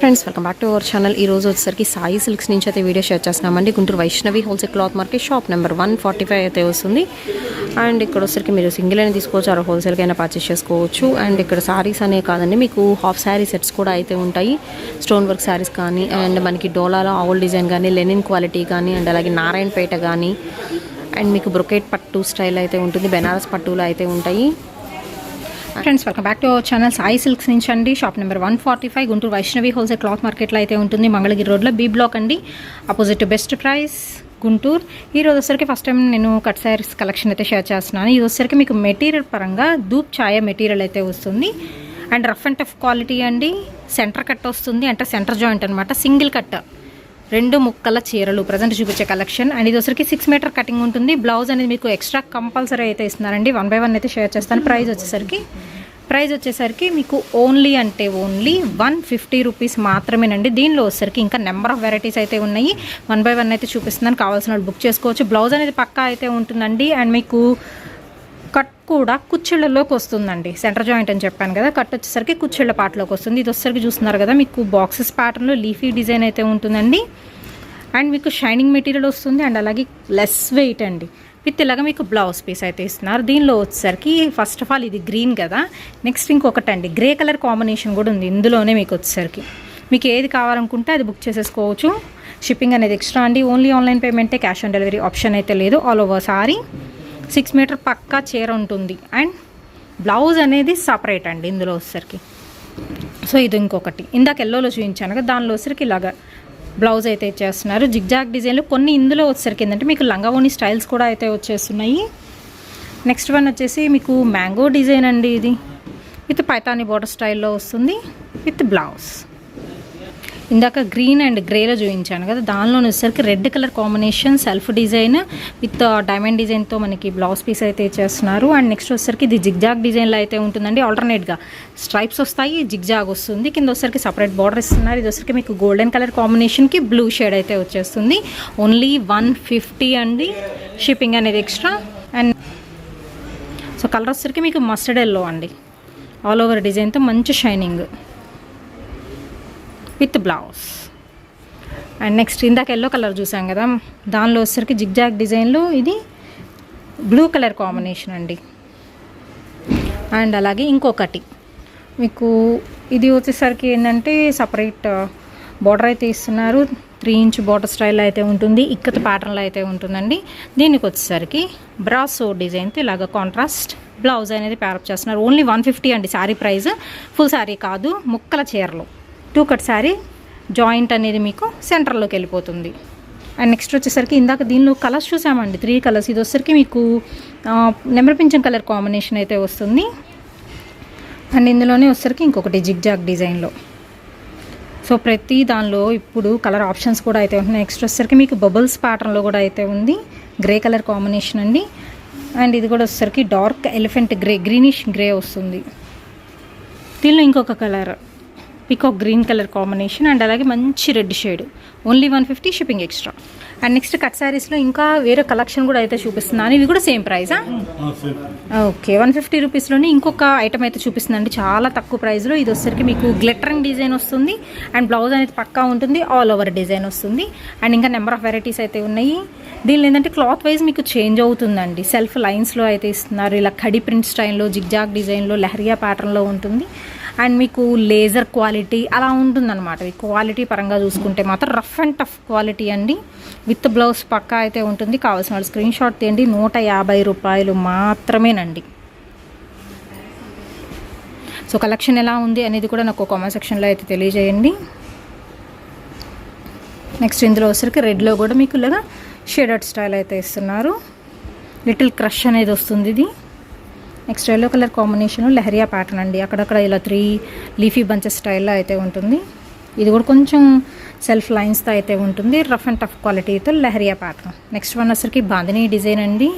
Friends welcome back to our channel. ఈ రోజు వచ్చేసరికి సాయి సిల్క్స్ నుంచి అయితే వీడియో షేర్ చేస్తున్నామండి. Guntur Vaishnavi wholesale cloth market shop number 145 అయితే వస్తుంది. అండ్ ఇక్కడ వచ్చేసరికి మీరు సింగిల్ అయినా తీసుకోవచ్చు, అలా హోల్సేల్కి అయినా పర్చేస్ చేసుకోవచ్చు. అండ్ ఇక్కడ సారీస్ అనే కాదండి, మీకు హాఫ్ శారీ సెట్స్ కూడా అయితే ఉంటాయి. స్టోన్ వర్క్ శారీస్ కానీ, అండ్ మనకి డోలాలో ఆవుల్ డిజైన్ కానీ, లెనిన్ క్వాలిటీ కానీ, అండ్ అలాగే నారాయణపేట కానీ, అండ్ మీకు బ్రొకేట్ పట్టు స్టైల్ అయితే ఉంటుంది, బెనారస్ పట్టులో అయితే ఉంటాయి. Friends welcome back to our channel. Sai Silks నుంచి అండి, shop number 145 Guntur Vaishnavi wholesale cloth మార్కెట్లో అయితే ఉంటుంది. మంగళగిరి రోడ్లో బీ బ్లాక్ అండి, అపోజిట్ బెస్ట్ ప్రైస్ గుంటూరు. ఈ రోజు వచ్చరికి ఫస్ట్ టైం నేను కట్ శారీస్ కలెక్షన్ అయితే షేర్ చేస్తున్నాను. ఇది వచ్చరికి మీకు మెటీరియల్ పరంగా ధూప్ ఛాయ మెటీరియల్ అయితే వస్తుంది. And rough and tough quality అండి. సెంటర్ కట్ వస్తుంది, అంటే సెంటర్ జాయింట్ అనమాట, సింగిల్ కట్, 2 ముక్కల చీరలు ప్రజెంట్ చూపించే కలెక్షన్. అండ్ ఇది వచ్చరికి 6 మీటర్ కటింగ్ ఉంటుంది. బ్లౌజ్ అనేది మీకు ఎక్స్ట్రా కంపల్సరీ అయితే ఇస్తున్నారండి. 1 by 1 అయితే షేర్ చేస్తాను. ప్రైస్ వచ్చేసరికి మీకు ఓన్లీ 150 రూపీస్ మాత్రమేనండి. దీనిలో వచ్చేసరికి ఇంకా నెంబర్ ఆఫ్ వెరైటీస్ అయితే ఉన్నాయి. 1 by 1 అయితే చూపిస్తున్నాను, కావాల్సిన వాళ్ళు బుక్ చేసుకోవచ్చు. బ్లౌజ్ అనేది పక్కా అయితే ఉంటుందండి. అండ్ మీకు కట్ కూడా కుచ్చిళ్ళలోకి వస్తుందండి. సెంటర్ జాయింట్ అని చెప్పాను కదా, కట్ వచ్చేసరికి కుచ్చిళ్ళ పాటలోకి వస్తుంది. ఇది వచ్చేసరికి చూస్తున్నారు కదా, మీకు బాక్సెస్ ప్యాటర్న్లో లీఫీ డిజైన్ అయితే ఉంటుందండి. అండ్ మీకు షైనింగ్ మెటీరియల్ వస్తుంది, అండ్ అలాగే లెస్ వెయిట్ అండి. విత్ ఇలాగా మీకు బ్లౌజ్ పీస్ అయితే ఇస్తున్నారు. దీనిలో వచ్చేసరికి ఫస్ట్ ఆఫ్ ఆల్ ఇది గ్రీన్ కదా, నెక్స్ట్ ఇంకొకటి అండి గ్రే కలర్ కాంబినేషన్ కూడా ఉంది ఇందులోనే. మీకు వచ్చేసరికి మీకు ఏది కావాలనుకుంటే అది బుక్ చేసేసుకోవచ్చు. షిప్పింగ్ అనేది ఎక్స్ట్రా అండి. ఓన్లీ ఆన్లైన్ పేమెంటే, క్యాష్ ఆన్ డెలివరీ ఆప్షన్ అయితే లేదు. ఆల్ ఓవర్ సారీ 6 మీటర్ పక్కా చీర ఉంటుంది. అండ్ బ్లౌజ్ అనేది సపరేట్ అండి ఇందులో వచ్చేసరికి. సో ఇది ఇంకొకటి ఇందాక ఎల్లోలో చూపించాను కదా, దానిలో వచ్చేసరికి ఇలాగా బ్లౌజ్ అయితే ఇచ్చేస్తున్నారు. జిగ్జాగ్ డిజైన్లో కొన్ని ఇందులో వచ్చేసరికి ఏంటంటే మీకు లంగావోని స్టైల్స్ కూడా అయితే వచ్చేస్తున్నాయి. నెక్స్ట్ వన్ వచ్చేసి మీకు మ్యాంగో డిజైన్ అండి. ఇది విత్ పైతాని బోర్డర్ స్టైల్లో వస్తుంది విత్ బ్లౌజ్. ఇందాక గ్రీన్ అండ్ గ్రేలో చూపించాను కదా, దానిలో వచ్చేసరికి red colour combination self design with diamond డిజైన్తో మనకి బ్లౌజ్ పీస్ అయితే ఇచ్చేస్తున్నారు. అండ్ నెక్స్ట్ వచ్చేసరికి ఇది జిగ్జాగ్ డిజైన్లో అయితే ఉంటుందండి. ఆల్టర్నేట్గా స్ట్రైప్స్ వస్తాయి, జిగ్జాగ్ వస్తుంది, కింద వచ్చేసరికి సపరేట్ బార్డర్ ఇస్తున్నారు. ఇది వచ్చేసరికి మీకు గోల్డెన్ కలర్ కాంబినేషన్కి బ్లూ షేడ్ అయితే వచ్చేస్తుంది. ఓన్లీ 150 అండి. షిప్పింగ్ అనేది ఎక్స్ట్రా. అండ్ సో కలర్ వచ్చేసరికి మీకు మస్టర్డ్ ఎల్లో అండి, ఆల్ ఓవర్ డిజైన్తో మంచి shining with blouse. And next ఇందాక ఎల్లో కలర్ చూసాం కదా, దానిలో వచ్చేసరికి జిగ్జాగ్ డిజైన్లో ఇది బ్లూ కలర్ కాంబినేషన్ అండి. అండ్ అలాగే ఇంకొకటి మీకు ఇది వచ్చేసరికి ఏంటంటే సపరేట్ బార్డర్ అయితే ఇస్తున్నారు. 3 ఇంచ్ బార్డర్ స్టైల్ అయితే ఉంటుంది, ఇక్కత ప్యాటర్న్లో అయితే ఉంటుందండి. దీనికి వచ్చేసరికి బ్రాసో డిజైన్తో ఇలాగ కాంట్రాస్ట్ బ్లౌజ్ అనేది ప్యారప్ చేస్తున్నారు. ఓన్లీ 150 అండి శారీ ప్రైస్. ఫుల్ శారీ కాదు, ముక్కల చీరలు 2 కట్ శారీ, జాయింట్ అనేది మీకు సెంటర్లోకి వెళ్ళిపోతుంది. అండ్ నెక్స్ట్ వచ్చేసరికి ఇందాక దీనిలో కలర్స్ చూసామండి, 3 కలర్స్. ఇది వచ్చేసరికి మీకు నెమలి పింఛం కలర్ కాంబినేషన్ అయితే వస్తుంది. అండ్ ఇందులోనే వచ్చేసరికి ఇంకొకటి జిగ్జాగ్ డిజైన్లో. సో ప్రతి దానిలో ఇప్పుడు కలర్ ఆప్షన్స్ కూడా అయితే ఉన్నాయి. నెక్స్ట్ వచ్చేసరికి మీకు బబుల్స్ ప్యాటర్న్లో కూడా అయితే ఉంది, గ్రే కలర్ కాంబినేషన్ అండి. అండ్ ఇది కూడా వచ్చేసరికి dark elephant grey, greenish grey వస్తుంది. దీనిలో ఇంకొక colour peacock green colour combination, and అలాగే మంచి red shade. Only 150, shipping extra. And next cut శారీస్లో ఇంకా వేరే కలెక్షన్ కూడా అయితే చూపిస్తున్నాను. ఇవి కూడా సేమ్ ప్రైజా? ఓకే, 150 రూపీస్లోనే ఇంకొక ఐటమ్ అయితే చూపిస్తుందండి, చాలా తక్కువ ప్రైస్లో. ఇది వచ్చేసరికి మీకు గ్లిటరింగ్ డిజైన్ వస్తుంది, అండ్ బ్లౌజ్ అనేది పక్కా ఉంటుంది, ఆల్ ఓవర్ డిజైన్ వస్తుంది. అండ్ ఇంకా నెంబర్ ఆఫ్ వెరైటీస్ అయితే ఉన్నాయి. దీనిలో ఏంటంటే క్లాత్ వైజ్ మీకు చేంజ్ అవుతుందండి. సెల్ఫ్ లైన్స్లో అయితే ఇస్తున్నారు, ఇలా కడి ప్రింట్ స్టైల్లో, జిగ్జాగ్ డిజైన్లో, లెహరియా ప్యాటర్న్లో ఉంటుంది. అండ్ మీకు లేజర్ క్వాలిటీ అలా ఉంటుందన్నమాట. ఈ క్వాలిటీ పరంగా చూసుకుంటే మాత్రం రఫ్ అండ్ టఫ్ క్వాలిటీ అండి. విత్ బ్లౌజ్ పక్కా అయితే ఉంటుంది. కావాల్సిన వాళ్ళు స్క్రీన్ షాట్ తీయండి. 150 రూపాయలు మాత్రమేనండి. సో కలెక్షన్ ఎలా ఉంది అనేది కూడా నాకు కామెంట్ సెక్షన్లో అయితే తెలియజేయండి. నెక్స్ట్ ఇందులో వచ్చరికి రెడ్లో కూడా మీకు ఇలాగా షేడెడ్ స్టైల్ అయితే ఇస్తున్నారు. లిటిల్ క్రష్ అనేది వస్తుంది ఇది. Next yellow colour combination leheriya pattern అండి. అక్కడక్కడ ఇలా 3 లీఫీ బంచెస్ స్టైల్లో అయితే ఉంటుంది. ఇది కూడా కొంచెం సెల్ఫ్ లైన్స్తో అయితే ఉంటుంది, రఫ్ అండ్ టఫ్ క్వాలిటీతో లెహరియా ప్యాటర్న్. నెక్స్ట్ వన్ వచ్చరికి బాందినీ డిజైన్ అండి.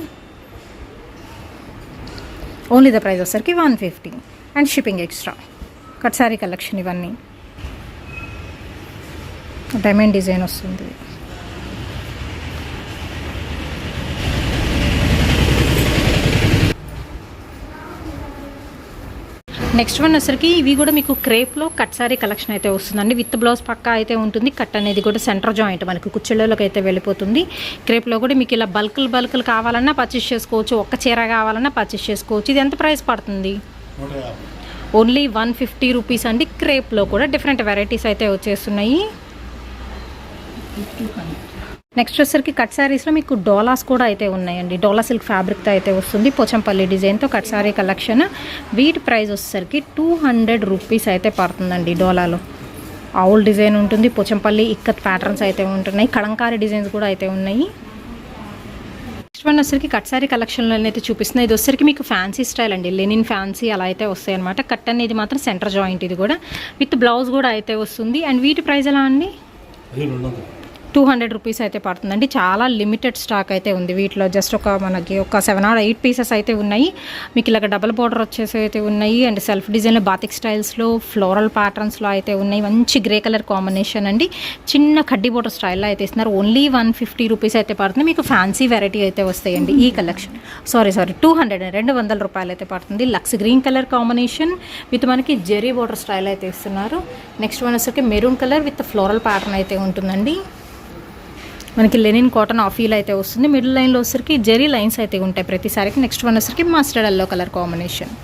ఓన్లీ ద ప్రైస్ వచ్చరికి 150 and shipping extra. Cut sari collection ఇవన్నీ డైమండ్ డిజైన్ వస్తుంది. నెక్స్ట్ వన్ వచ్చరికి ఇవి కూడా మీకు క్రేప్లో కట్ సారీ కలెక్షన్ అయితే వస్తుందండి. విత్ బ్లౌజ్ పక్కా అయితే ఉంటుంది. కట్ అనేది కూడా సెంటర్ జాయింట్ మనకి కుచ్చిళ్ళలోకి అయితే వెళ్ళిపోతుంది. క్రేప్లో కూడా మీకు ఇలా బల్కులు కావాలన్నా పర్చేస్ చేసుకోవచ్చు, ఒక్క చీర కావాలన్నా పర్చేస్ చేసుకోవచ్చు. ఇది ఎంత ప్రైస్ పడుతుంది? ఓన్లీ 150 రూపీస్ అండి. క్రేప్లో కూడా డిఫరెంట్ వెరైటీస్ అయితే వచ్చేస్తున్నాయి. నెక్స్ట్ వచ్చేసరికి కట్ శారీస్లో మీకు డోలాస్ కూడా అయితే ఉన్నాయండి. డోలా సిల్క్ ఫ్యాబ్రిక్తో అయితే వస్తుంది. పోచంపల్లి డిజైన్తో కట్ శారీ కలెక్షన్. వీటి ప్రైస్ వచ్చేసరికి 200 రూపీస్ అయితే పడుతుందండి. డోలాలో ఆవుల్ డిజైన్ ఉంటుంది, పోచంపల్లి ఇక్కత్ ప్యాటర్న్స్ అయితే ఉంటున్నాయి, కలంకారీ డిజైన్స్ కూడా అయితే ఉన్నాయి. నెక్స్ట్ వన్ వచ్చేసరికి కట్ శారీ కలెక్షన్లో అయితే చూపిస్తున్నాయి. ఇది వచ్చేసరికి మీకు ఫ్యాన్సీ స్టైల్ అండి, లెనిన్ ఫ్యాన్సీ అలా అయితే వస్తాయి అనమాట. కట్ అనేది మాత్రం సెంటర్ జాయింట్, ఇది కూడా విత్ బ్లౌజ్ కూడా అయితే వస్తుంది. అండ్ వీటి ప్రైస్ ఎలా అండి? 200 రూపీస్ అయితే పడుతుందండి. చాలా లిమిటెడ్ స్టాక్ అయితే ఉంది వీటిలో. జస్ట్ మనకి ఒక 7 or 8 పీసెస్ అయితే ఉన్నాయి. మీకు ఇలాగ డబుల్ బోర్డర్ వచ్చేసి అయితే ఉన్నాయి. అండ్ సెల్ఫ్ డిజైన్లో బాతిక్ స్టైల్స్లో ఫ్లోరల్ ప్యాటర్న్స్లో అయితే ఉన్నాయి. మంచి గ్రే కలర్ కాంబినేషన్ అండి. చిన్న కడ్డీ బోర్డర్ స్టైల్లో అయితే ఇస్తున్నారు. ఓన్లీ 150 రూపీస్ అయితే పడుతుంది. మీకు ఫ్యాన్సీ వెరైటీ అయితే వస్తాయండి ఈ కలెక్షన్. సారీ 200 రూపాయలు అయితే పడుతుంది. లక్స్ గ్రీన్ కలర్ కాంబినేషన్ విత్ మనకి జెరీ బోర్డర్ స్టైల్ అయితే ఇస్తున్నారు. నెక్స్ట్ వన్ వచ్చేసరికి maroon colour with floral pattern అయితే ఉంటుందండి. మనకి లెనిన్ కాటన్ ఆఫీల్ అయితే వస్తుంది. మిడిల్ లైన్లో వచ్చేసరికి జెరీ లైన్స్ అయితే ఉంటాయి ప్రతిసారికి. నెక్స్ట్ వన్ వచ్చేసరికి mustard yellow colour combination.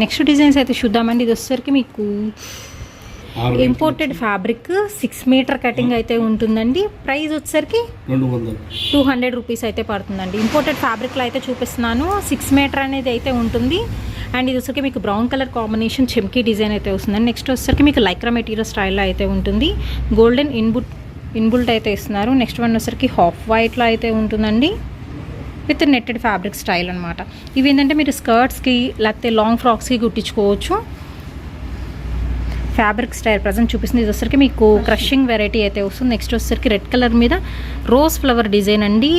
Next designs అయితే చూద్దామండి. ఇది వచ్చేసరికి మీకు ఇంపోర్టెడ్ ఫ్యాబ్రిక్ 6 మీటర్ కటింగ్ అయితే ఉంటుందండి. ప్రైస్ వచ్చేసరికి 200 రూపీస్ అయితే పడుతుందండి. ఇంపోర్టెడ్ ఫ్యాబ్రిక్లో అయితే చూపిస్తున్నాను. 6 మీటర్ అనేది అయితే ఉంటుంది. అండ్ ఇది వచ్చరికి మీకు బ్రౌన్ కలర్ కాంబినేషన్ చెమ్కీ డిజైన్ అయితే వస్తుందండి. నెక్స్ట్ వచ్చరికి మీకు లైక్రా మెటీరియల్ స్టైల్లో అయితే ఉంటుంది. గోల్డెన్ ఇన్బుల్ట్ అయితే ఇస్తున్నారు. నెక్స్ట్ వన్ వచ్చరికి హాఫ్ వైట్లో అయితే ఉంటుందండి విత్ నెట్టెడ్ ఫ్యాబ్రిక్ స్టైల్ అనమాట. ఇవి ఏంటంటే మీరు స్కర్ట్స్కి లేకపోతే లాంగ్ ఫ్రాక్స్కి కుట్టించుకోవచ్చు. ఫ్యాబ్రిక్ స్టైల్ ప్రజెంట్ చూపిస్తుంది. ఇది వచ్చరికి మీకు క్రషింగ్ వెరైటీ అయితే వస్తుంది. నెక్స్ట్ వచ్చరికి రెడ్ కలర్ మీద రోజ్ ఫ్లవర్ డిజైన్ అండి.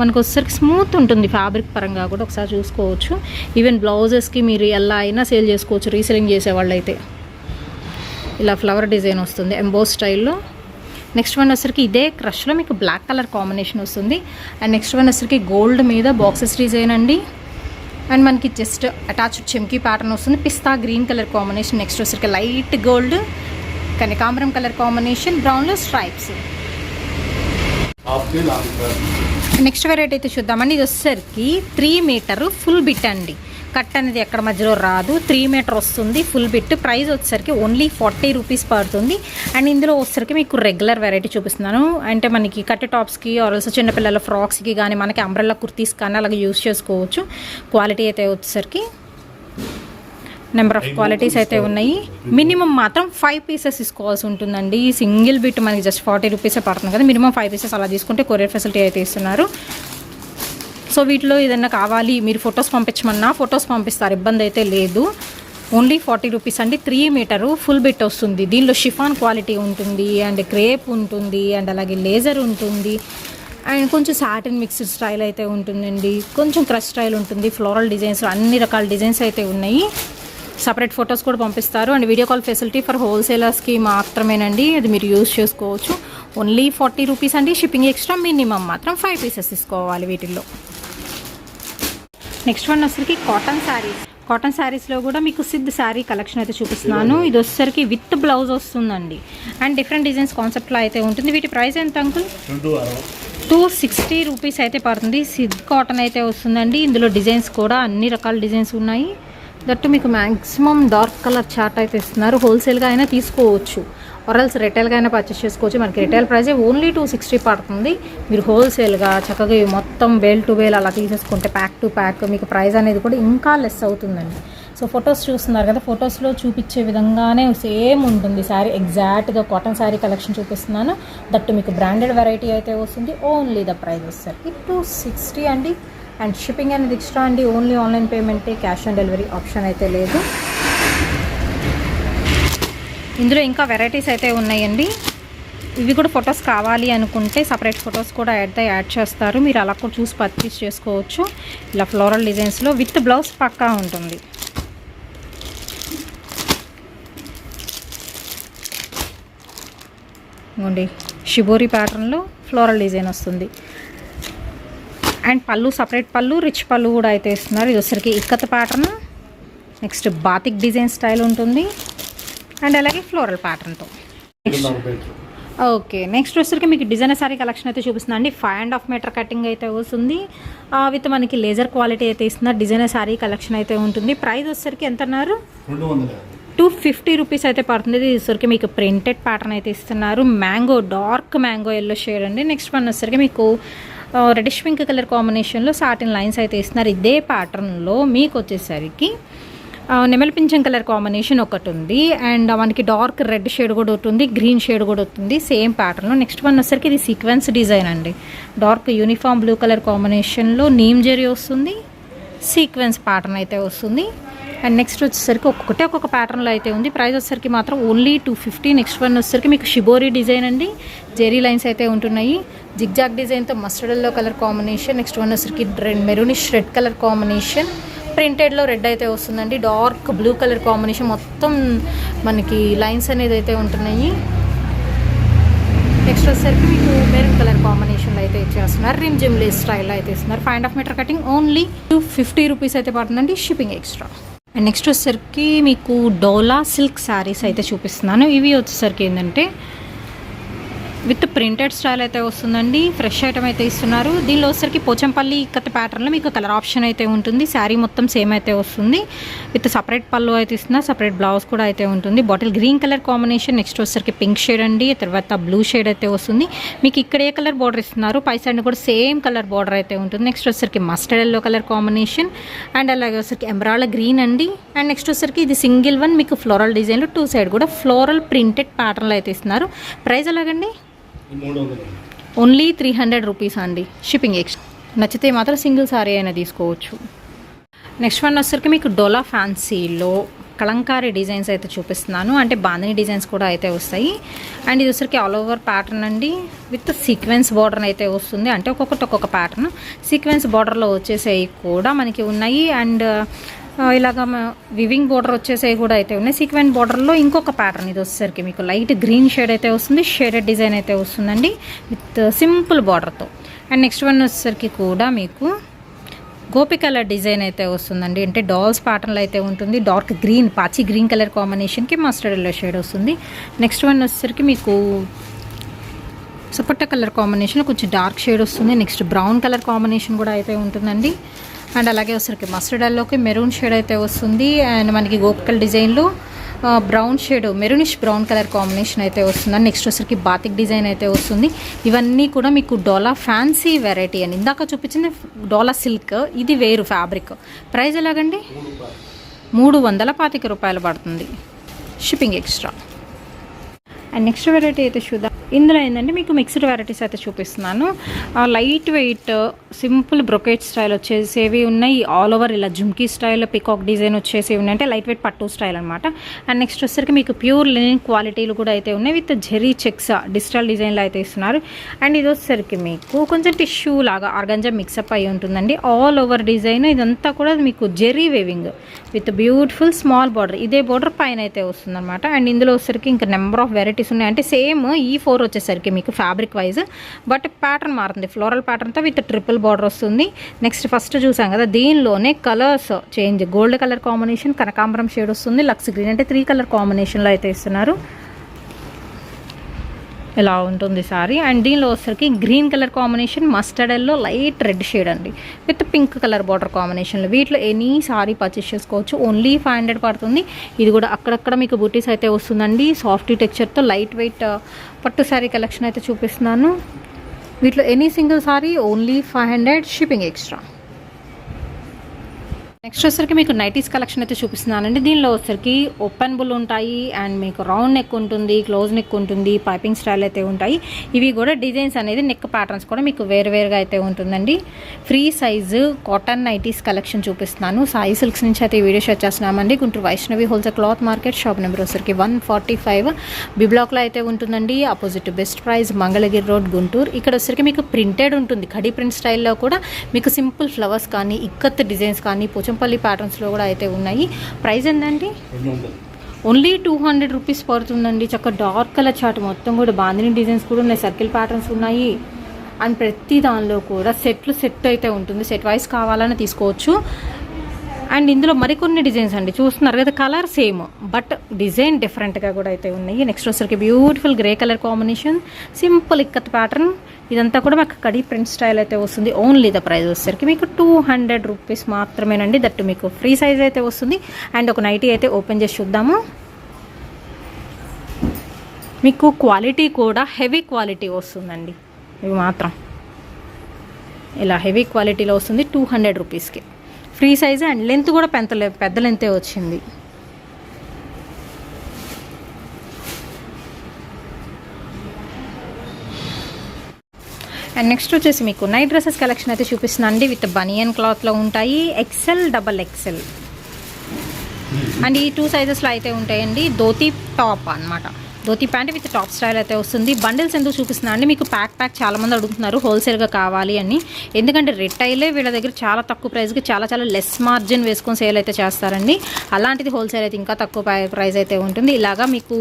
మనకు వచ్చరికి స్మూత్ ఉంటుంది ఫ్యాబ్రిక్ పరంగా కూడా, ఒకసారి చూసుకోవచ్చు. ఈవెన్ బ్లౌజెస్కి మీరు ఎలా అయినా సేల్ చేసుకోవచ్చు. రీసెలింగ్ చేసేవాళ్ళు అయితే ఇలా ఫ్లవర్ డిజైన్ వస్తుంది ఎంబోస్ స్టైల్లో. నెక్స్ట్ వన్ వచ్చరికి ఇదే క్రష్లో మీకు బ్లాక్ కలర్ కాంబినేషన్ వస్తుంది. అండ్ నెక్స్ట్ వన్ వచ్చరికి గోల్డ్ మీద బాక్సెస్ డిజైన్ అండి. అండ్ మనకి జస్ట్ అటాచ్డ్ చెమ్కీ ప్యాటర్న్ వస్తుంది. Pista green colour combination. Next వచ్చరికి లైట్ గోల్డ్ కనకాంబరం కలర్ కాంబినేషన్, బ్రౌన్లో స్ట్రైప్స్. నెక్స్ట్ వెరైటీ అయితే చూద్దామండి. ఇది వచ్చేసరికి 3 మీటర్ ఫుల్ బిట్ అండి. కట్ అనేది ఎక్కడ మధ్యలో రాదు. 3 మీటర్ వస్తుంది ఫుల్ బిట్. ప్రైస్ వచ్చేసరికి ఓన్లీ 40 రూపీస్ పడుతుంది. అండ్ ఇందులో వచ్చేసరికి మీకు రెగ్యులర్ వెరైటీ చూపిస్తున్నాను. అంటే మనకి కట్ టాప్స్కి ఆర్ఎల్స్ చిన్నపిల్లల ఫ్రాక్స్కి కానీ మనకి అంబ్రెల్లా కుర్తీస్ కానీ అలాగే యూస్ చేసుకోవచ్చు. క్వాలిటీ అయితే వచ్చేసరికి నెంబర్ ఆఫ్ క్వాలిటీస్ అయితే ఉన్నాయి. మినిమం మాత్రం 5 పీసెస్ తీసుకోవాల్సి ఉంటుందండి. సింగిల్ బిట్ మనకి జస్ట్ 40 రూపీసే పడుతుంది కదా. మినిమం 5 పీసెస్ అలా తీసుకుంటే కొరియర్ ఫెసిలిటీ అయితే ఇస్తున్నారు. సో వీటిలో ఏదైనా కావాలి మీరు ఫొటోస్ పంపించమన్నా ఫొటోస్ పంపిస్తారు, ఇబ్బంది అయితే లేదు. ఓన్లీ 40 రూపీస్ అండి. 3 మీటరు ఫుల్ బిట్ వస్తుంది. దీనిలో షిఫాన్ క్వాలిటీ ఉంటుంది అండ్ క్రేప్ ఉంటుంది అండ్ అలాగే లేజర్ ఉంటుంది అండ్ కొంచెం సాటిన్ మిక్స్డ్ స్టైల్ అయితే ఉంటుందండి. కొంచెం క్రష్ స్టైల్ ఉంటుంది. ఫ్లోరల్ డిజైన్స్ అన్ని రకాల డిజైన్స్ అయితే ఉన్నాయి. సపరేట్ ఫొటోస్ కూడా పంపిస్తారు. And video call facility for హోల్సేలర్స్కి మాత్రమేనండి. అది మీరు యూజ్ చేసుకోవచ్చు. ఓన్లీ 40 రూపీస్ అండి. Shipping extra. మినిమం మాత్రం 5 పీసెస్ తీసుకోవాలి వీటిల్లో. నెక్స్ట్ వన్ వచ్చరికి కాటన్ శారీస్లో కూడా మీకు సిద్ధ్ శారీ కలెక్షన్ అయితే చూపిస్తున్నాను. ఇది వచ్చేసరికి విత్ బ్లౌజ్ వస్తుందండి. అండ్ డిఫరెంట్ డిజైన్స్ కాన్సెప్ట్లో అయితే ఉంటుంది. వీటి ప్రైస్ ఎంత అంకుల్? 260 రూపీస్ అయితే పడుతుంది. సిద్ధ్ కాటన్ అయితే వస్తుందండి. ఇందులో డిజైన్స్ కూడా అన్ని రకాల డిజైన్స్ ఉన్నాయి. దట్టు మీకు మ్యాక్సిమం డార్క్ కలర్ చార్ట్ అయితే ఇస్తున్నారు. హోల్సేల్గా అయినా తీసుకోవచ్చు, ఆర్ఎల్స్ రిటైల్గా అయినా పర్చేస్ చేసుకోవచ్చు. మనకి రిటైల్ ప్రైస్ ఓన్లీ 260 పడుతుంది. మీరు హోల్సేల్గా చక్కగా మొత్తం బేల్ టు బేల్ అలా తీసేసుకుంటే ప్యాక్ టు ప్యాక్ మీకు ప్రైస్ అనేది కూడా ఇంకా లెస్ అవుతుందండి. సో ఫొటోస్ చూస్తున్నారు కదా, ఫొటోస్లో చూపించే విధంగానే సేమ్ ఉంటుంది శారీ. ఎగ్జాక్ట్గా కాటన్ శారీ కలెక్షన్ చూపిస్తున్నాను. దట్టు మీకు బ్రాండెడ్ వెరైటీ అయితే వస్తుంది. ఓన్లీ ద ప్రైస్ వస్తుంది 260 అండి. అండ్ షిప్పింగ్ అనేది ఎక్స్ట్రా అండి. ఓన్లీ ఆన్లైన్ పేమెంటే, క్యాష్ ఆన్ డెలివరీ ఆప్షన్ అయితే లేదు. ఇందులో ఇంకా వెరైటీస్ అయితే ఉన్నాయండి. ఇవి కూడా ఫొటోస్ కావాలి అనుకుంటే సపరేట్ ఫొటోస్ కూడా యాడ్ చేస్తారు. మీరు అలా కూడా చూసి పర్చేస్ చేసుకోవచ్చు. ఇలా ఫ్లోరల్ డిజైన్స్లో విత్ బ్లౌజ్ పక్కా ఉంటుంది. ఇవ్వండి షిబోరి ప్యాటర్న్లో ఫ్లోరల్ డిజైన్ వస్తుంది. అండ్ పళ్ళు సపరేట్ పళ్ళు, రిచ్ పళ్ళు కూడా అయితే ఇస్తున్నారు. ఇది వచ్చరికి ikat pattern, next batik design style ఉంటుంది అండ్ అలాగే ఫ్లోరల్ ప్యాటర్న్తో. ఓకే, నెక్స్ట్ వచ్చరికి మీకు డిజైనర్ సారీ కలెక్షన్ అయితే చూపిస్తుంది అండి. 5.5 మీటర్ కటింగ్ అయితే వస్తుంది విత్ మనకి లేజర్ క్వాలిటీ అయితే ఇస్తున్నారు. డిజైనర్ సారీ కలెక్షన్ అయితే ఉంటుంది. ప్రైస్ వచ్చరికి ఎంత అన్నారు? 250 రూపీస్ అయితే పడుతుంది. ఇది వచ్చరికి మీకు ప్రింటెడ్ ప్యాటర్న్ అయితే ఇస్తున్నారు. Mango, dark mango yellow shade అండి. నెక్స్ట్ వన్ వచ్చరికి మీకు రెడిష్ పింక్ కలర్ కాంబినేషన్లో సాటిన్ లైన్స్ అయితే ఇస్తున్నారు. ఇదే ప్యాటర్న్లో మీకు వచ్చేసరికి నెమల్ పింఛం కలర్ కాంబినేషన్ ఒకటి ఉంది అండ్ మనకి డార్క్ రెడ్ షేడ్ కూడా ఉంటుంది, గ్రీన్ షేడ్ కూడా ఉంటుంది సేమ్ ప్యాటర్న్లో. నెక్స్ట్ వన్ వచ్చరికి ఇది సీక్వెన్స్ డిజైన్ అండి. డార్క్ యూనిఫామ్ బ్లూ కలర్ కాంబినేషన్లో నీమ్ జరీ వస్తుంది, సీక్వెన్స్ ప్యాటర్న్ అయితే వస్తుంది. అండ్ నెక్స్ట్ వచ్చేసరికి ఒక్కొక్క ప్యాటర్న్లో అయితే ఉంది. ప్రైస్ వచ్చేసరికి మాత్రం ఓన్లీ 250. నెక్స్ట్ వన్ వచ్చేసరికి మీకు షిబోరీ డిజైన్ అండి. జెరీ లైన్స్ అయితే ఉంటున్నాయి, జిగ్జాగ్ డిజైన్తో mustard yellow colour combination. Next one వచ్చేసరికి మెరూనిష్ రెడ్ కలర్ కాంబినేషన్, ప్రింటెడ్లో రెడ్ అయితే వస్తుందండి. డార్క్ బ్లూ కలర్ కాంబినేషన్, మొత్తం మనకి లైన్స్ అనేది అయితే ఉంటున్నాయి. నెక్స్ట్ వచ్చేసరికి మీకు మెరూన్ కలర్ కాంబినేషన్లో అయితే ఇచ్చేస్తున్నారు. రిమ్ జిమ్ లేస్ స్టైల్లో అయితే ఇస్తున్నారు. 5.5 మీటర్ కటింగ్ ఓన్లీ 250 రూపీస్ అయితే పడుతుందండి, షిప్పింగ్ ఎక్స్ట్రా. అండ్ నెక్స్ట్ వచ్చేసరికి మీకు డోలా సిల్క్ శారీస్ అయితే చూపిస్తున్నాను. ఇవి వచ్చేసరికి ఏంటంటే విత్ ప్రింటెడ్ స్టైల్ అయితే వస్తుందండి. ఫ్రెష్ ఐటమ్ అయితే ఇస్తున్నారు. దీనిలో వచ్చేసరికి పోచంపల్లి ఇక్కత్ ప్యాటర్న్లో మీకు కలర్ ఆప్షన్ అయితే ఉంటుంది. శారీ మొత్తం సేమ్ అయితే వస్తుంది. విత్ సపరేట్ పళ్ళు అయితే ఇస్తున్నారు, సపరేట్ బ్లౌజ్ కూడా అయితే ఉంటుంది. Bottle green colour combination. Next వచ్చేసరికి పింక్ షేడ్ అండి, తర్వాత బ్లూ షేడ్ అయితే వస్తుంది. మీకు ఇక్కడ ఏ కలర్ బార్డర్ ఇస్తున్నారు, పై సైడ్ కూడా సేమ్ కలర్ బార్డర్ అయితే ఉంటుంది. నెక్స్ట్ వచ్చేసరికి mustard yellow colour combination and అలాగే వచ్చేసరికి ఎమరాల్డ్ గ్రీన్ అండి. అండ్ నెక్స్ట్ వచ్చేసరికి ఇది సింగిల్ వన్ మీకు ఫ్లోరల్ డిజైన్లో 2 సైడ్ కూడా ఫ్లోరల్ ప్రింటెడ్ ప్యాటర్న్లో అయితే ఇస్తున్నారు. ప్రైస్ ఎలాగండి? ఓన్లీ 300 రూపీస్ అండి, షిప్పింగ్ ఎక్స్ట్రా. నచ్చితే మాత్రం సింగిల్ సారీ అయినా తీసుకోవచ్చు. నెక్స్ట్ వన్ వచ్చేసరికి మీకు డోలా ఫ్యాన్సీలో కలంకారీ డిజైన్స్ అయితే చూపిస్తున్నాను. అంటే బాందిని డిజైన్స్ కూడా అయితే వస్తాయి. అండ్ ఇది వచ్చరికి ఆల్ ఓవర్ ప్యాటర్న్ అండి విత్ సీక్వెన్స్ బార్డర్ అయితే వస్తుంది. అంటే ఒక్కొక్క ప్యాటర్న్ సీక్వెన్స్ బార్డర్లో వచ్చేసేవి కూడా మనకి ఉన్నాయి. అండ్ ఇలాగ వివింగ్ బార్డర్ వచ్చేసేవి కూడా అయితే ఉన్నాయి. సీక్వెన్స్ బార్డర్లో ఇంకొక ప్యాటర్న్ ఇది వచ్చేసరికి మీకు లైట్ గ్రీన్ షేడ్ అయితే వస్తుంది. షేడెడ్ డిజైన్ అయితే వస్తుందండి విత్ సింపుల్ బార్డర్తో. అండ్ నెక్స్ట్ వన్ వచ్చేసరికి కూడా మీకు గోపి కలర్ డిజైన్ అయితే వస్తుందండి. అంటే డాల్స్ ప్యాటర్న్లో అయితే ఉంటుంది. డార్క్ గ్రీన్, పాచి గ్రీన్ కలర్ కాంబినేషన్కి మస్టర్డ్ ఎల్లో షేడ్ వస్తుంది. నెక్స్ట్ వన్ వచ్చేసరికి మీకు సపోటా కలర్ కాంబినేషన్ కొంచెం డార్క్ షేడ్ వస్తుంది. నెక్స్ట్ బ్రౌన్ కలర్ కాంబినేషన్ కూడా అయితే ఉంటుందండి. అండ్ అలాగే వచ్చరికి మస్టర్డ్ ఎల్లోకి మెరూన్ షేడ్ అయితే వస్తుంది. అండ్ మనకి గోపికల్ డిజైన్లో brown shade, maroonish brown colour combination అయితే వస్తుంది. నెక్స్ట్ వచ్చరికి బాతిక్ డిజైన్ అయితే వస్తుంది. ఇవన్నీ కూడా మీకు డోలా ఫ్యాన్సీ వెరైటీ అని. ఇందాక చూపించింది డోలా సిల్క్, ఇది వేరు ఫ్యాబ్రిక్. ప్రైస్ ఎలాగండి? 325 రూపాయలు పడుతుంది, shipping extra. And next variety అయితే చూద్దాం. ఇందులో ఏంటంటే మీకు మిక్స్డ్ వెరైటీస్ అయితే చూపిస్తున్నాను. Light weight simple brocade style వచ్చేసేవి ఉన్నాయి. ఆల్ ఓవర్ ఇలా జుమ్కీ స్టైల్ పికాక్ డిజైన్ వచ్చేసి ఉన్నాయి. అంటే లైట్ వెయిట్ పట్టు స్టైల్ అనమాట. అండ్ నెక్స్ట్ వచ్చేసరికి మీకు ప్యూర్ లినెన్ క్వాలిటీలు కూడా అయితే ఉన్నాయి. విత్ జెరీ చెక్స్ డిజిటల్ డిజైన్లో అయితే ఇస్తున్నారు. అండ్ ఇది వచ్చేసరికి మీకు కొంచెం టిష్యూ లాగా ఆర్గంజా మిక్సప్ అయి ఉంటుందండి. ఆల్ ఓవర్ డిజైన్ ఇదంతా కూడా మీకు zari weaving with beautiful small border. ఇదే బార్డర్ పైన అయితే వస్తుంది అనమాట. అండ్ ఇందులో వచ్చేసరికి ఇంకా నెంబర్ ఆఫ్ వెరైటీస్ ఉన్నాయి. అంటే సేమ్ ఈ 4 వచ్చేసరికి మీకు ఫ్యాబ్రిక్ వైజ్, బట్ ప్యాటర్న్ మారుతుంది. ఫ్లోరల్ ప్యాటర్న్తో విత్ ట్రిపుల్ బార్డర్ వస్తుంది. నెక్స్ట్ ఫస్ట్ చూసాం కదా, దీనిలోనే colours change. Gold colour combination, కనకాంబరం షేడ్ వస్తుంది, లక్స్ గ్రీన్, అంటే 3 కలర్ కాంబినేషన్లో అయితే ఇస్తున్నారు. ఇలా ఉంటుంది సారీ. అండ్ దీనిలో వచ్చరికి green colour combination, mustard yellow, light red shade అండి విత్ పింక్ కలర్ బార్డర్ కాంబినేషన్లో. వీటిలో ఎనీ సారీ పర్చేస్ చేసుకోవచ్చు. ఓన్లీ 500 పడుతుంది. ఇది కూడా అక్కడక్కడ మీకు బూటీస్ అయితే వస్తుందండి. సాఫ్ట్ టెక్స్చర్తో లైట్ వెయిట్ పట్టు సారీ కలెక్షన్ అయితే చూపిస్తున్నాను. వీటిలో any single sorry only 500, shipping extra. Next వచ్చరికి మీకు నైటీస్ కలెక్షన్ అయితే చూపిస్తున్నానండి. దీనిలో వచ్చరికి ఓపెన్ బుల్ ఉంటాయి అండ్ మీకు రౌండ్ నెక్ ఉంటుంది, క్లోజ్ నెక్ ఉంటుంది, పైపింగ్ స్టైల్ అయితే ఉంటాయి. ఇవి కూడా డిజైన్స్ అనేది నెక్ ప్యాటర్న్స్ కూడా మీకు వేరువేరుగా అయితే ఉంటుందండి. Free size cotton nighties collection చూపిస్తున్నాను. సాయి సిల్క్స్ నుంచి అయితే ఈ వీడియో షేర్ చేస్తున్నామండి. Guntur Vaishnavi wholesale cloth market, shop number వచ్చరికి 145 బి బ్లాక్లో అయితే ఉంటుందండి. Opposite Best Price, Mangalagiri road, Guntur. ఇక్కడ వచ్చరికి మీకు ప్రింటెడ్ ఉంటుంది, ఖడీ ప్రింట్ స్టైల్లో కూడా మీకు సింపుల్ ఫ్లవర్స్ కానీ ఇక్కత్ డిజైన్స్ కానీ పోచంపల్లి ప్యాటర్న్స్లో కూడా అయితే ఉన్నాయి. ప్రైస్ ఎంతండి? ఓన్లీ 200 రూపీస్ పడుతుందండి. చక్కగా డార్క్ కలర్ చార్ట్ మొత్తం కూడా బాందిని డిజైన్స్ కూడా ఉన్నాయి, సర్కిల్ ప్యాటర్న్స్ ఉన్నాయి. అండ్ ప్రతి దానిలో కూడా సెట్ అయితే ఉంటుంది. సెట్ వైజ్ కావాలని తీసుకోవచ్చు. అండ్ ఇందులో మరికొన్ని డిజైన్స్ అండి చూస్తున్నారు కదా, కలర్ సేమ్ బట్ డిజైన్ డిఫరెంట్గా కూడా అయితే ఉన్నాయి. నెక్స్ట్ వచ్చేసరికి beautiful grey colour combination, simple ikat pattern. ఇదంతా కూడా మాకు కడీ ప్రింట్ స్టైల్ అయితే వస్తుంది. ఓన్లీ ద ప్రైస్ వచ్చేసరికి మీకు 200 రూపీస్ మాత్రమేనండి. దట్టు మీకు ఫ్రీ సైజ్ అయితే వస్తుంది. అండ్ ఒక నైటీ అయితే ఓపెన్ చేసి చూద్దాము. మీకు క్వాలిటీ కూడా హెవీ క్వాలిటీ వస్తుందండి. ఇవి మాత్రం ఇలా హెవీ క్వాలిటీలో వస్తుంది 200 రూపీస్కి. ఫ్రీ సైజ్ అండ్ లెంత్ కూడా పెద్ద లెంతే వచ్చింది. అండ్ నెక్స్ట్ వచ్చేసి మీకు నైట్ డ్రెస్సెస్ కలెక్షన్ అయితే చూపిస్తున్నాను అండి. విత్ బనియన్ క్లాత్లో ఉంటాయి, XL, XXL. అండ్ ఈ 2 సైజెస్లో అయితే ఉంటాయండి. ధోతీ టాప్ అన్నమాట, dhoti pant with top style అయితే వస్తుంది. బండిల్స్ ఎందుకు చూపిస్తున్నా అండి, మీకు ప్యాక్ చాలామంది అడుగుతున్నారు హోల్సేల్గా కావాలి అని. ఎందుకంటే రిటైలే వీళ్ళ దగ్గర చాలా తక్కువ ప్రైస్కి చాలా లెస్ మార్జిన్ వేసుకొని సేల్ అయితే చేస్తారండి. అలాంటిది హోల్సేల్ అయితే ఇంకా తక్కువ ప్రైస్ అయితే ఉంటుంది. ఇలాగా మీకు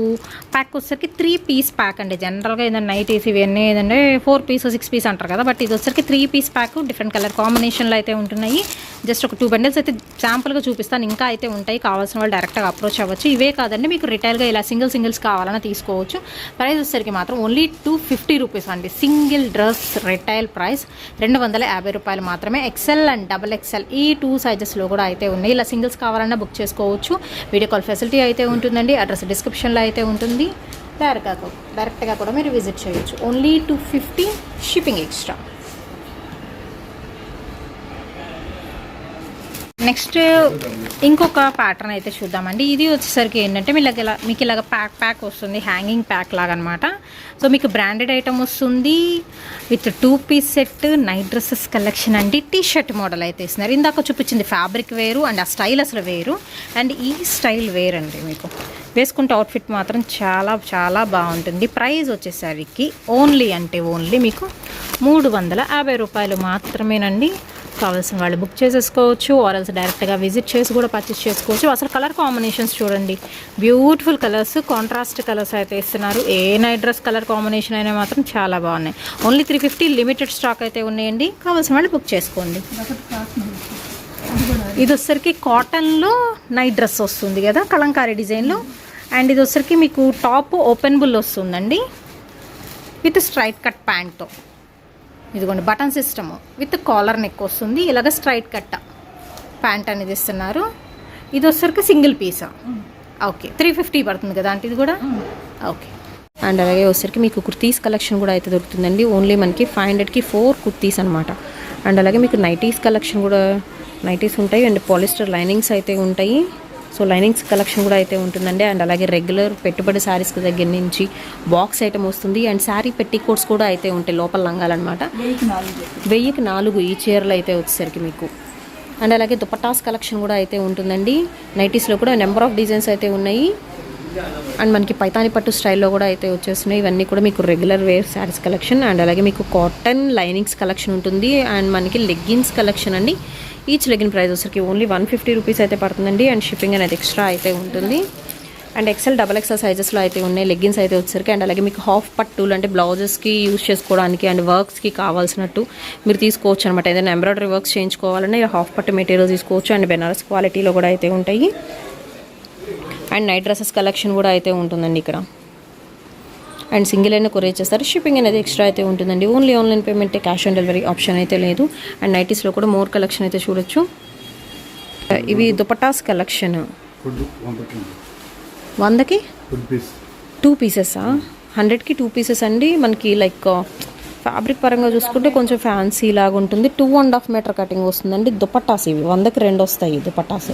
ప్యాక్ వచ్చేసరికి 3 పీస్ ప్యాక్ అండి. జనరల్గా ఏదైనా నైటీస్ ఇవన్నీ ఏదంటే 4 పీస్ 6 పీస్ అంటారు కదా, బట్ ఇది వచ్చేసరికి 3 పీస్ ప్యాక్ డిఫరెంట్ కలర్ కాంబినేషన్లో అయితే ఉంటున్నాయి. జస్ట్ ఒక 2 బండిల్స్ అయితే శాంపుల్గా చూపిస్తాను. ఇంకా అయితే ఉంటాయి, కావాల్సిన వాళ్ళు డైరెక్ట్గా అప్రోచ్ అవ్వచ్చు. ఇవే కాదండి, మీకు రిటైల్గా ఇలా సింగిల్స్ కావాలని తీసుకోవచ్చు. ప్రైస్ వచ్చేసరికి మాత్రం ఓన్లీ 250 రూపీస్ అండి. సింగిల్ డ్రెస్ రిటైల్ ప్రైస్ 250 రూపాయలు మాత్రమే. XL అండ్ XXL ఈ 2 సైజెస్లో కూడా అయితే ఉన్నాయి. ఇలా సింగిల్స్ కావాలన్నా బుక్ చేసుకోవచ్చు. వీడియో కాల్ ఫెసిలిటీ అయితే ఉంటుందండి. అడ్రస్ డిస్క్రిప్షన్లో అయితే ఉంటుంది. డైరెక్ట్గా కూడా మీరు విజిట్ చేయొచ్చు. Only 250, shipping extra. నెక్స్ట్ ఇంకొక ప్యాటర్న్ అయితే చూద్దామండి. ఇది వచ్చేసరికి ఏంటంటే మీకు ఇలాగ ప్యాక్ వస్తుంది, హ్యాంగింగ్ ప్యాక్ లాగా అనమాట. సో మీకు బ్రాండెడ్ ఐటమ్ వస్తుంది with 2 piece set night dresses collection అండి. టీ-షర్ట్ మోడల్ అయితే ఇస్తున్నారు. ఇందాక చూపించింది ఫ్యాబ్రిక్ వేరు అండ్ ఆ స్టైల్ అసలు వేరు, అండ్ ఈ స్టైల్ వేరు అండి. మీకు వేసుకుంటే అవుట్ఫిట్ మాత్రం చాలా బాగుంటుంది. ప్రైస్ వచ్చేసరికి ఓన్లీ మీకు 350 రూపాయలు మాత్రమేనండి. కావాల్సిన వాళ్ళు బుక్ చేసేసుకోవచ్చు, ఆర్ఎల్స్ డైరెక్ట్గా విజిట్ చేసి కూడా పర్చేస్ చేసుకోవచ్చు. అసలు కలర్ కాంబినేషన్స్ చూడండి, బ్యూటిఫుల్ కలర్స్, కాంట్రాస్ట్ కలర్స్ అయితే ఇస్తున్నారు. ఏ నైట్ డ్రెస్ కలర్ కాంబినేషన్ అయినా మాత్రం చాలా బాగున్నాయి. ఓన్లీ 350 లిమిటెడ్ స్టాక్ అయితే ఉన్నాయండి. కావాల్సిన వాళ్ళు బుక్ చేసుకోండి. ఇది వచ్చరికి కాటన్లో నైట్ డ్రెస్ వస్తుంది కదా, కలంకారీ డిజైన్లో. అండ్ ఇది వచ్చరికి మీకు టాప్ ఓపెనబుల్ వస్తుందండి విత్ స్ట్రైట్ కట్ ప్యాంట్తో. ఇదిగోండి button system with collar neck వస్తుంది. ఇలాగ స్ట్రైట్ కట్ ప్యాంట్ అనేది ఇస్తున్నారు. ఇది వచ్చరికి సింగిల్ పీసా? ఓకే, 350 పడుతుంది కదా అంటే ఇది కూడా. ఓకే. అండ్ అలాగే వచ్చరికి మీకు కుర్తీస్ కలెక్షన్ కూడా అయితే దొరుకుతుందండి. ఓన్లీ మనకి 500కి 4 కుర్తీస్ అనమాట. అండ్ అలాగే మీకు నైటీస్ కలెక్షన్ కూడా నైటీస్ ఉంటాయి. అండ్ పాలిస్టర్ లైనింగ్స్ అయితే ఉంటాయి. సో లైనింగ్స్ కలెక్షన్ కూడా అయితే ఉంటుందండి. అండ్ అలాగే రెగ్యులర్ పెట్టుబడి శారీస్ దగ్గర నుంచి బాక్స్ ఐటమ్ వస్తుంది. అండ్ శారీ పెట్టికోట్స్ కూడా అయితే ఉంటాయి, లోపల లంగాలన్నమాట. 1000కి 4 ఈ చీరలు అయితే వచ్చేసరికి మీకు. అండ్ అలాగే దుపట్టాస్ కలెక్షన్ కూడా అయితే ఉంటుందండి. నైటీస్లో కూడా నెంబర్ ఆఫ్ డిజైన్స్ అయితే ఉన్నాయి. అండ్ మనకి పైతాని పట్టు స్టైల్లో కూడా అయితే వచ్చేస్తున్నాయి. ఇవన్నీ కూడా మీకు regular wear sarees collection. And అలాగే మీకు కాటన్ లైనింగ్స్ కలెక్షన్ ఉంటుంది. అండ్ మనకి లెగ్గిన్స్ కలెక్షన్ అండి. ఈచ్ లెగిన్ ప్రైస్ వచ్చరికి ఓన్లీ 150 రూపీస్ అయితే పడుతుందండి. అండ్ షిప్పింగ్ అనేది ఎక్స్ట్రా అయితే ఉంటుంది. అండ్ XL, XXL సైజెస్లో అయితే ఉన్నాయి లెగ్గిన్స్ అయితే వచ్చరికి. అండ్ అలాగే మీకు హాఫ్ పట్టులు అంటే బ్లౌజెస్కి యూజ్ చేసుకోవడానికి అండ్ వర్క్స్కి కావాల్సినట్టు మీరు తీసుకోవచ్చు అనమాట. ఏదైనా ఎంబ్రాయిడరీ వర్క్స్ చేయించుకోవాలన్నా హాఫ్ పట్టు మెటీరియల్ తీసుకోవచ్చు. అండ్ బెనారస్ క్వాలిటీలో కూడా అయితే ఉంటాయి. అండ్ నైట్ డ్రెస్సెస్ కలెక్షన్ కూడా అయితే ఉంటుందండి ఇక్కడ. అండ్ సింగిల్ అయినా కొరియర్ చేస్తారు. షిప్పింగ్ అనేది ఎక్స్ట్రా అయితే ఉంటుందండి. Only online payment, cash on delivery option అయితే లేదు. అండ్ నైటీస్లో కూడా మోర్ కలెక్షన్ అయితే చూడొచ్చు. ఇవి దుపటాస్ కలెక్షన్ 100కి 2 పీసెసా? 100కి 2 పీసెస్ అండి. మనకి లైక్ ఫ్యాబ్రిక్ పరంగా చూసుకుంటే కొంచెం ఫ్యాన్సీ లాగా ఉంటుంది. 2.5 మీటర్ కటింగ్ వస్తుందండి. దుపట్టాస్ ఇవి 100కి 2 వస్తాయి దుపట్టాస్.